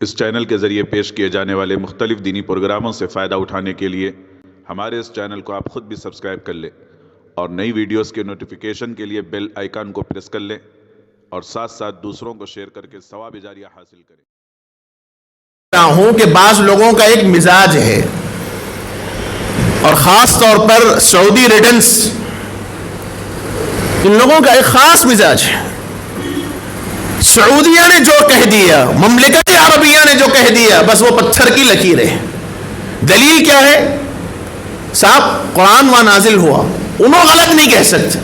اس channel کے ذریعے پیش کیے جانے والے مختلف دینی پروگراموں سے فائدہ اٹھانے کے لیے ہمارے اس چینل کو آپ خود بھی سبسکرائب کر لیں اور نئی ویڈیوز کے نوٹیفیکیشن کے لیے بیل آئیکن کو پریس کر لیں اور ساتھ ساتھ دوسروں کو شیئر کر کے ثواب جاریہ حاصل کریں۔ ہوں کہ بعض لوگوں کا ایک مزاج ہے اور خاص طور پر سعودی ریڈنس، ان لوگوں کا ایک خاص مزاج ہے۔ سعودیہ نے جو کہہ دیا، مملکت عربیہ نے جو کہہ دیا، بس وہ پتھر کی لکیر ہے۔ دلیل کیا ہے؟ صاحب قرآن وہاں نازل ہوا، انہوں غلط نہیں کہہ سکتے۔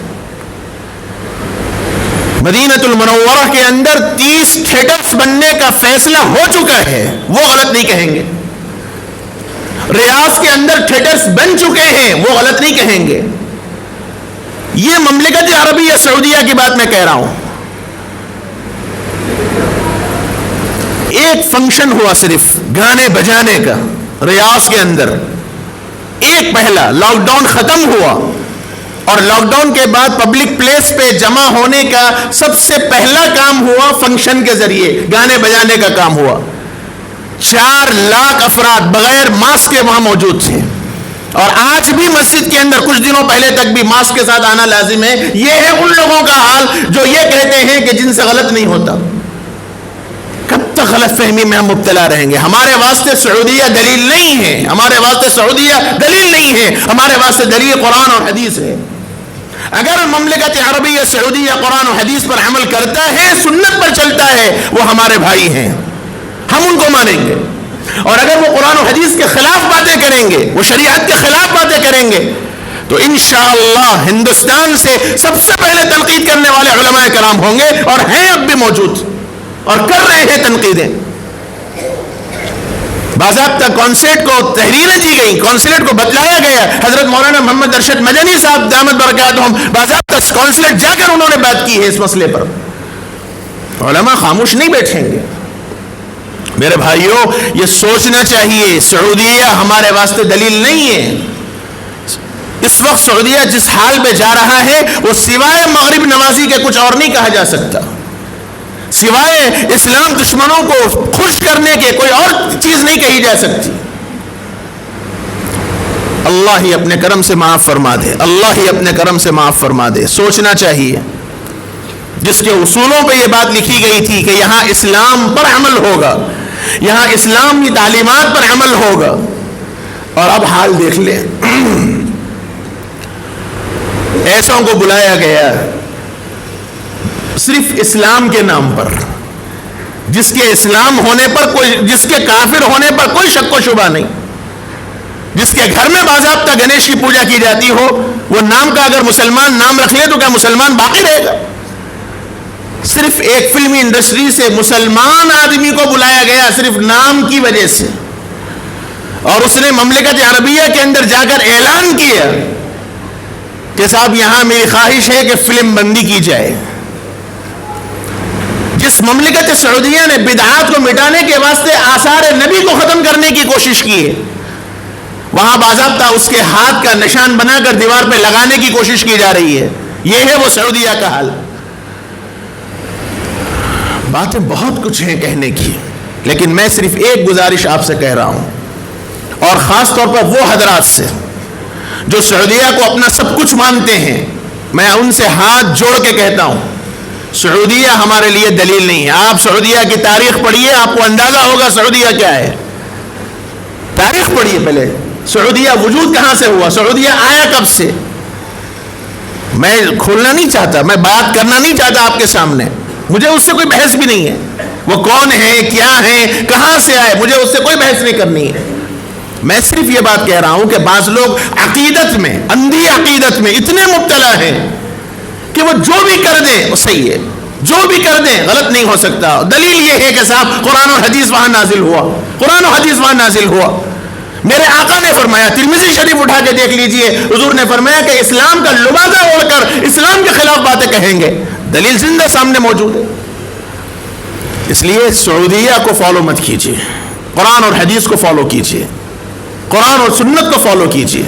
مدینہ المنورہ کے اندر 30 تھیٹرز بننے کا فیصلہ ہو چکا ہے، وہ غلط نہیں کہیں گے۔ ریاض کے اندر تھیٹرز بن چکے ہیں، وہ غلط نہیں کہیں گے۔ یہ مملکت عربیہ سعودیہ کی بات میں کہہ رہا ہوں۔ ایک فنکشن ہوا صرف گانے بجانے کا ریاض کے اندر، ایک پہلا لاک ڈاؤن ختم ہوا اور لاک ڈاؤن کے بعد پبلک پلیس پہ جمع ہونے کا سب سے پہلا کام ہوا فنکشن کے ذریعے گانے بجانے کا کام ہوا۔ 4 لاکھ افراد بغیر ماسک کے وہاں موجود تھے، اور آج بھی مسجد کے اندر کچھ دنوں پہلے تک بھی ماسک کے ساتھ آنا لازم ہے۔ یہ ہے ان لوگوں کا حال جو یہ کہتے ہیں کہ جن سے غلط نہیں ہوتا۔ کب تک غلط فہمی میں ہم مبتلا رہیں گے؟ ہمارے واسطے سعودیہ دلیل نہیں ہے، ہمارے واسطے سعودیہ دلیل نہیں ہے، ہمارے واسطے دلیل قرآن اور حدیث ہے۔ اگر مملکت عربیہ سعودیہ قرآن و حدیث پر عمل کرتا ہے، سنت پر چلتا ہے، وہ ہمارے بھائی ہیں، ہم ان کو مانیں گے۔ اور اگر وہ قرآن و حدیث کے خلاف باتیں کریں گے، وہ شریعت کے خلاف باتیں کریں گے، تو انشاءاللہ ہندوستان سے سب سے پہلے تنقید کرنے والے علماء کرام ہوں گے، اور ہیں اب بھی موجود اور کر رہے ہیں تنقیدیں۔ باضابطہ کانسلیٹ کو تحریریں دی گئی، کانسلیٹ کو بتلایا گیا۔ حضرت مولانا محمد ارشد مدنی صاحب دامت برکاتہم باضابطہ کانسلیٹ جا کر انہوں نے بات کی ہے اس مسئلے پر۔ علماء خاموش نہیں بیٹھیں گے۔ میرے بھائیوں، یہ سوچنا چاہیے، سعودیہ ہمارے واسطے دلیل نہیں ہے۔ اس وقت سعودیہ جس حال پہ جا رہا ہے، وہ سوائے مغرب نوازی کے کچھ اور نہیں کہا جا سکتا، سوائے اسلام دشمنوں کو خوش کرنے کے کوئی اور چیز نہیں کہی جا سکتی۔ اللہ ہی اپنے کرم سے معاف فرما دے، اللہ ہی اپنے کرم سے معاف فرما دے۔ سوچنا چاہیے، جس کے اصولوں پہ یہ بات لکھی گئی تھی کہ یہاں اسلام پر عمل ہوگا، یہاں اسلامی تعلیمات پر عمل ہوگا، اور اب حال دیکھ لیں۔ ایسوں کو بلایا گیا صرف اسلام کے نام پر، جس کے اسلام ہونے پر جس کے کافر ہونے پر کوئی شک و شبہ نہیں، جس کے گھر میں باضابطہ گنیش کی پوجا کی جاتی ہو، وہ نام کا اگر مسلمان نام رکھ لے تو کیا مسلمان باقی رہے گا؟ صرف ایک فلمی انڈسٹری سے مسلمان آدمی کو بلایا گیا صرف نام کی وجہ سے، اور اس نے مملکت عربیہ کے اندر جا کر اعلان کیا کہ صاحب یہاں میری خواہش ہے کہ فلم بندی کی جائے۔ جس مملکت سعودیہ نے بدعات کو مٹانے کے واسطے آثار نبی کو ختم کرنے کی کوشش کی ہے، وہاں باضابطہ اس کے ہاتھ کا نشان بنا کر دیوار پہ لگانے کی کوشش کی جا رہی ہے۔ یہ ہے وہ سعودیہ کا حال۔ باتیں بہت کچھ ہیں کہنے کی، لیکن میں صرف ایک گزارش آپ سے کہہ رہا ہوں، اور خاص طور پر وہ حضرات سے جو سعودیہ کو اپنا سب کچھ مانتے ہیں، میں ان سے ہاتھ جوڑ کے کہتا ہوں، سعودیہ ہمارے لیے دلیل نہیں ہے۔ آپ سعودیہ کی تاریخ پڑھیے، آپ کو اندازہ ہوگا سعودیہ کیا ہے۔ تاریخ پڑھیے پہلے، سعودیہ وجود کہاں سے ہوا، سعودیہ آیا کب سے۔ میں کھولنا نہیں چاہتا، میں بات کرنا نہیں چاہتا آپ کے سامنے، مجھے اس سے کوئی بحث بھی نہیں ہے۔ وہ کون ہے، کیا ہے، کہاں سے آئے، مجھے اس سے کوئی بحث نہیں کرنی ہے۔ میں صرف یہ بات کہہ رہا ہوں کہ بعض لوگ عقیدت میں، اندھی عقیدت میں اتنے مبتلا ہیں کہ وہ جو بھی کر دیں وہ صحیح ہے، جو بھی کر دیں غلط نہیں ہو سکتا۔ دلیل یہ ہے کہ صاحب قرآن و حدیث وہاں نازل ہوا، قرآن و حدیث وہاں نازل ہوا۔ میرے آقا نے فرمایا، ترمذی شریف اٹھا کے دیکھ لیجئے، حضور نے فرمایا کہ اسلام کا لبادہ اوڑھ کر اسلام کے خلاف باتیں کہیں گے، دلیل زندہ سامنے موجود ہے۔ اس لیے سعودیہ کو فالو مت کیجیے، قرآن اور حدیث کو فالو کیجیے، قرآن اور سنت کو فالو کیجیے۔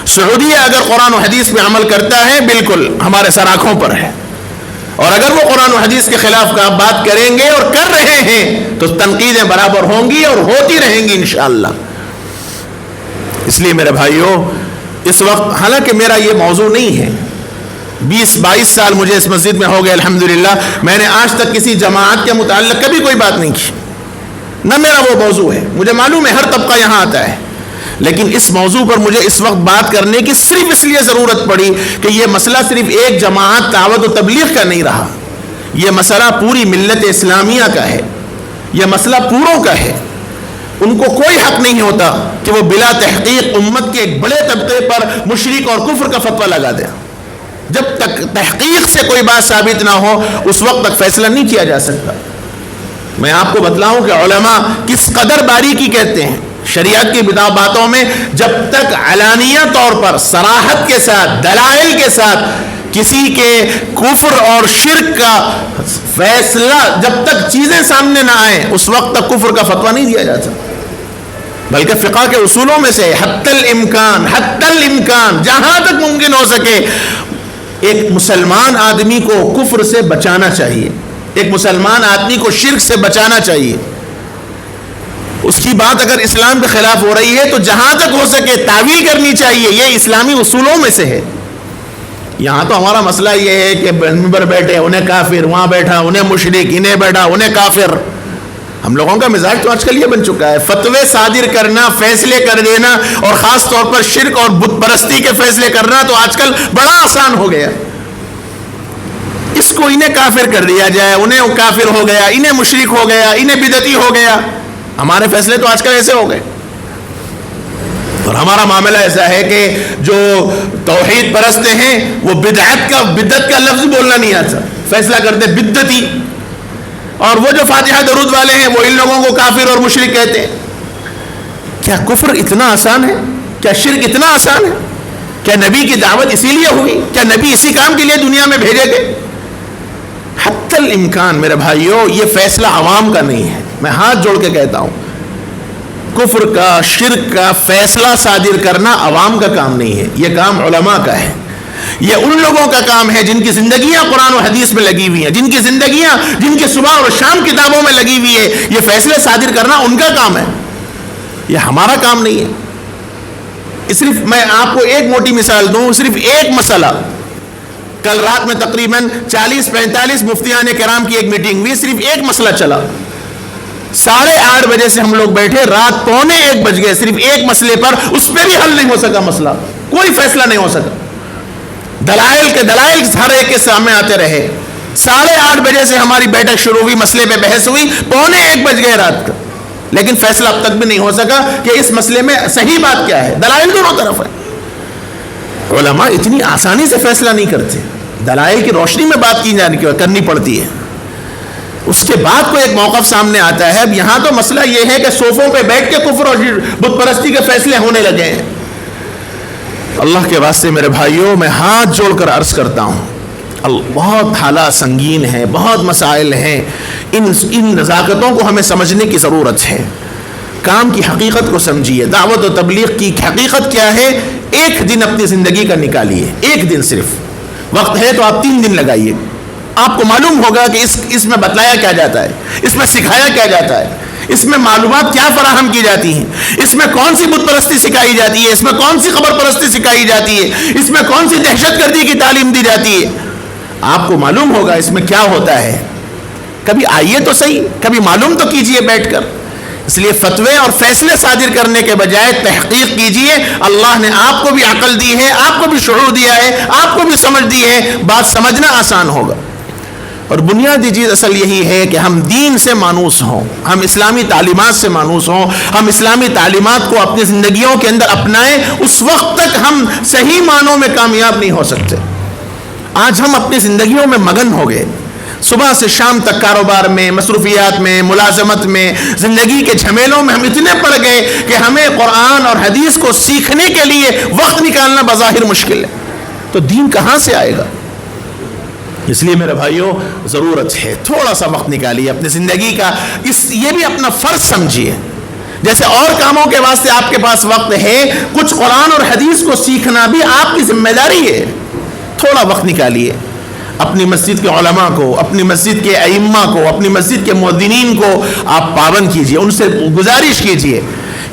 سعودیہ اگر قرآن و حدیث پہ عمل کرتا ہے، بالکل ہمارے سر آنکھوں پر ہے، اور اگر وہ قرآن و حدیث کے خلاف کا بات کریں گے اور کر رہے ہیں تو تنقیدیں برابر ہوں گی اور ہوتی رہیں گی انشاءاللہ. اس لیے میرے بھائیوں اس وقت حالانکہ میرا یہ موضوع نہیں ہے, 20-22 سال مجھے اس مسجد میں ہو گئے الحمدللہ, میں نے آج تک کسی جماعت کے متعلق کبھی کوئی بات نہیں کی, نہ میرا وہ موضوع ہے, مجھے معلوم ہے ہر طبقہ یہاں آتا ہے, لیکن اس موضوع پر مجھے اس وقت بات کرنے کی صرف اس لیے ضرورت پڑی کہ یہ مسئلہ صرف ایک جماعت دعوت و تبلیغ کا نہیں رہا, یہ مسئلہ پوری ملت اسلامیہ کا ہے, یہ مسئلہ پوروں کا ہے. ان کو کوئی حق نہیں ہوتا کہ وہ بلا تحقیق امت کے ایک بڑے طبقے پر مشرک اور کفر کا فتویٰ لگا دیں. جب تک تحقیق سے کوئی بات ثابت نہ ہو اس وقت تک فیصلہ نہیں کیا جا سکتا. میں آپ کو بتلاؤں کہ علماء کس قدر باریکی کہتے ہیں شریعت کی باتوں میں, جب تک علانیہ طور پر صراحت کے ساتھ دلائل کے ساتھ کسی کے کفر اور شرک کا فیصلہ جب تک چیزیں سامنے نہ آئیں اس وقت تک کفر کا فتویٰ نہیں دیا جاتا. بلکہ فقہ کے اصولوں میں سے حتی الامکان جہاں تک ممکن ہو سکے ایک مسلمان آدمی کو کفر سے بچانا چاہیے, ایک مسلمان آدمی کو شرک سے بچانا چاہیے. اس کی بات اگر اسلام کے خلاف ہو رہی ہے تو جہاں تک ہو سکے تعویل کرنی چاہیے, یہ اسلامی اصولوں میں سے ہے. یہاں تو ہمارا مسئلہ یہ ہے کہ منبر بیٹھے انہیں کافر, وہاں بیٹھا انہیں مشرک, انہیں بیٹھا انہیں کافر. ہم لوگوں کا مزاج تو آج کل یہ بن چکا ہے, فتوے صادر کرنا, فیصلے کر دینا, اور خاص طور پر شرک اور بت پرستی کے فیصلے کرنا تو آج کل بڑا آسان ہو گیا. اس کو انہیں کافر کر دیا جائے, انہیں کافر ہو گیا, انہیں مشرک ہو گیا, انہیں بدعتی ہو گیا. ہمارے فیصلے تو آج کل ایسے ہو گئے. اور ہمارا معاملہ ایسا ہے کہ جو توحید پرست ہیں وہ بدعت کا لفظ بولنا نہیں آتا, فیصلہ کرتے بدعتی. اور وہ جو فاتحہ درود والے ہیں وہ ان لوگوں کو کافر اور مشرک کہتے ہیں. کیا کفر اتنا آسان ہے؟ کیا شرک اتنا آسان ہے؟ کیا نبی کی دعوت اسی لیے ہوئی؟ کیا نبی اسی کام کے لیے دنیا میں بھیجے گئے؟ حتی الامکان میرے بھائیوں یہ فیصلہ عوام کا نہیں ہے. میں ہاتھ جوڑ کے کہتا ہوں کفر کا شرک کا فیصلہ صادر کرنا عوام کا کام نہیں ہے, یہ کام علماء کا ہے. یہ ان لوگوں کا کام ہے جن کی زندگیاں قرآن و حدیث میں لگی ہوئی ہیں, جن کی زندگیاں جن کی صبح اور شام کتابوں میں لگی ہوئی ہے. یہ فیصلے صادر کرنا ان کا کام ہے, یہ ہمارا کام نہیں ہے. صرف میں آپ کو ایک موٹی مثال دوں, صرف ایک مسئلہ. کل رات میں تقریباً 40-45 مفتیان کرام کی ایک میٹنگ ہوئی, صرف ایک مسئلہ چلا. 8:30 بجے سے ہم لوگ بیٹھے, رات 1:45 بج گئے صرف ایک مسئلے پر. اس پہ بھی حل نہیں ہو سکا مسئلہ, کوئی فیصلہ نہیں ہو سکا. دلائل ہر ایک کے سامنے آتے رہے. 8:30 بجے سے ہماری بیٹھک شروع ہوئی, مسئلے پہ بحث ہوئی, 1:45 بج گئے رات کا, لیکن فیصلہ اب تک بھی نہیں ہو سکا کہ اس مسئلے میں صحیح بات کیا ہے. دلائل دونوں طرف ہے. علماء اتنی آسانی سے فیصلہ نہیں کرتے, دلائل کی روشنی میں بات کرنی پڑتی ہے. اس کے بعد کوئی ایک موقف سامنے آتا ہے. اب یہاں تو مسئلہ یہ ہے کہ صوفوں پہ بیٹھ کے کفر اور بت پرستی کے فیصلے ہونے لگے ہیں. اللہ کے واسطے میرے بھائیوں میں ہاتھ جوڑ کر عرض کرتا ہوں, بہت حالات سنگین ہیں, بہت مسائل ہیں. ان نزاکتوں کو ہمیں سمجھنے کی ضرورت ہے. کام کی حقیقت کو سمجھیے. دعوت و تبلیغ کی حقیقت کیا ہے؟ ایک دن اپنی زندگی کا نکالیے, ایک دن صرف. وقت ہے تو آپ 3 دن لگائیے. آپ کو معلوم ہوگا کہ اس میں بتلایا کیا جاتا ہے, اس میں سکھایا کیا جاتا ہے, اس میں معلومات کیا فراہم کی جاتی ہیں, اس میں کون سی بت پرستی سکھائی جاتی ہے, اس میں کون سی قبر پرستی سکھائی جاتی ہے, اس میں کون سی دہشت گردی کی تعلیم دی جاتی ہے. آپ کو معلوم ہوگا اس میں کیا ہوتا ہے. کبھی آئیے تو صحیح, کبھی معلوم تو کیجئے بیٹھ کر. اس لیے فتوے اور فیصلے صادر کرنے کے بجائے تحقیق کیجئے. اللہ نے آپ کو بھی عقل دی ہے, آپ کو بھی شعور دیا ہے, آپ کو بھی سمجھ دی ہے, بات سمجھنا آسان ہوگا. اور بنیادی چیز اصل یہی ہے کہ ہم دین سے مانوس ہوں, ہم اسلامی تعلیمات سے مانوس ہوں, ہم اسلامی تعلیمات کو اپنی زندگیوں کے اندر اپنائیں. اس وقت تک ہم صحیح معنوں میں کامیاب نہیں ہو سکتے. آج ہم اپنی زندگیوں میں مگن ہو گئے, صبح سے شام تک کاروبار میں, مصروفیات میں, ملازمت میں, زندگی کے جھمیلوں میں ہم اتنے پڑ گئے کہ ہمیں قرآن اور حدیث کو سیکھنے کے لیے وقت نکالنا بظاہر مشکل ہے. تو دین کہاں سے آئے گا؟ اس لیے میرے بھائیوں ضرورت ہے تھوڑا سا وقت نکالیے اپنی زندگی کا. یہ بھی اپنا فرض سمجھیے. جیسے اور کاموں کے واسطے آپ کے پاس وقت ہے, کچھ قرآن اور حدیث کو سیکھنا بھی آپ کی ذمہ داری ہے. تھوڑا وقت نکالیے. اپنی مسجد کے علماء کو، اپنی مسجد کے ائمہ کو، اپنی مسجد کے مؤذنین کو آپ پابند کیجئے، ان سے گزارش کیجئے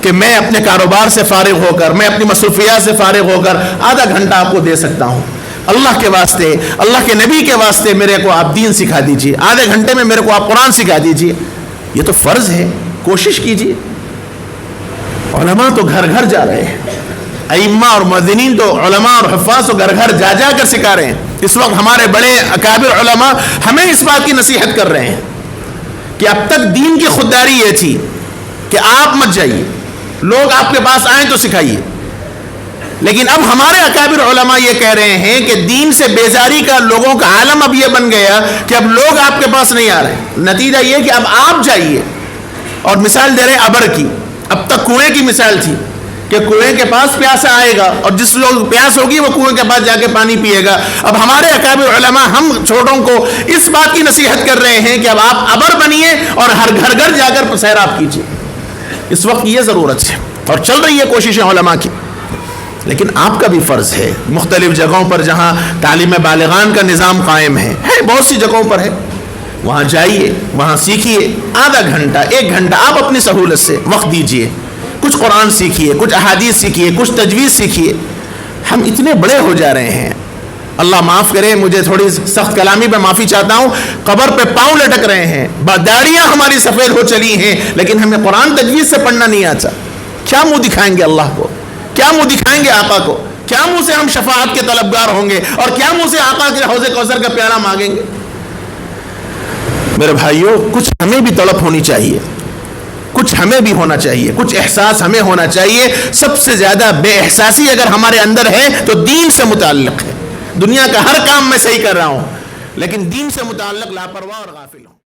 کہ میں اپنے کاروبار سے فارغ ہو کر، میں اپنی مصروفیات سے فارغ ہو کر آدھا گھنٹہ آپ کو دے سکتا ہوں، اللہ کے واسطے، اللہ کے نبی کے واسطے میرے کو آپ دین سکھا دیجئے، آدھے گھنٹے میں میرے کو آپ قرآن سکھا دیجئے۔ یہ تو فرض ہے، کوشش کیجئے۔ علماء تو گھر گھر جا رہے ہیں، ائمہ اور مؤذنین تو علماء اور حفاظ تو گھر گھر جا جا کر سکھا رہے ہیں۔ اس وقت ہمارے بڑے اکابر علماء ہمیں اس بات کی نصیحت کر رہے ہیں کہ اب تک دین کی خودداری یہ تھی کہ آپ مت جائیے، لوگ آپ کے پاس آئیں تو سکھائیے، لیکن اب ہمارے اکابر علماء یہ کہہ رہے ہیں کہ دین سے بیزاری کا لوگوں کا عالم اب یہ بن گیا کہ اب لوگ آپ کے پاس نہیں آ رہے ہیں، نتیجہ یہ کہ اب آپ جائیے۔ اور مثال دے رہے ہیں ابر کی، اب تک کنویں کی مثال تھی کہ کنویں کے پاس پیاسا آئے گا اور جس لوگ پیاس ہوگی وہ کنویں کے پاس جا کے پانی پیے گا۔ اب ہمارے اکابر علماء ہم چھوٹوں کو اس بات کی نصیحت کر رہے ہیں کہ اب آپ ابر بنیے اور ہر گھر گھر جا کر سیراب کیجیے۔ اس وقت یہ ضرورت ہے اور چل رہی ہے کوششیں علماء کی، لیکن آپ کا بھی فرض ہے مختلف جگہوں پر جہاں تعلیم بالغان کا نظام قائم ہے بہت سی جگہوں پر ہے، وہاں جائیے، وہاں سیکھیے، آدھا گھنٹہ 1 گھنٹہ آپ اپنی سہولت سے وقت دیجیے، کچھ قرآن سیکھیے، کچھ احادیث سیکھیے، کچھ تجوید سیکھیے۔ ہم اتنے بڑے ہو جا رہے ہیں، اللہ معاف کرے، مجھے تھوڑی سخت کلامی پہ معافی چاہتا ہوں، قبر پہ پاؤں لٹک رہے ہیں، داڑیاں ہماری سفید ہو چلی ہیں، لیکن ہمیں قرآن تجوید سے پڑھنا نہیں آتا۔ کیا منہ دکھائیں گے اللہ کو؟ کیا منہ دکھائیں گے آقا کو؟ کیا منہ سے ہم شفاعت کے طلبگار ہوں گے اور کیا منہ سے آقا کے حوض کوثر کا پیالہ مانگیں گے؟ میرے بھائیوں، کچھ ہمیں بھی تڑپ ہونی چاہیے، کچھ ہمیں بھی ہونا چاہیے، کچھ احساس ہمیں ہونا چاہیے۔ سب سے زیادہ بے احساسی اگر ہمارے اندر ہے تو دین سے متعلق ہے۔ دنیا کا ہر کام میں صحیح کر رہا ہوں، لیکن دین سے متعلق لاپرواہ اور غافل ہوں۔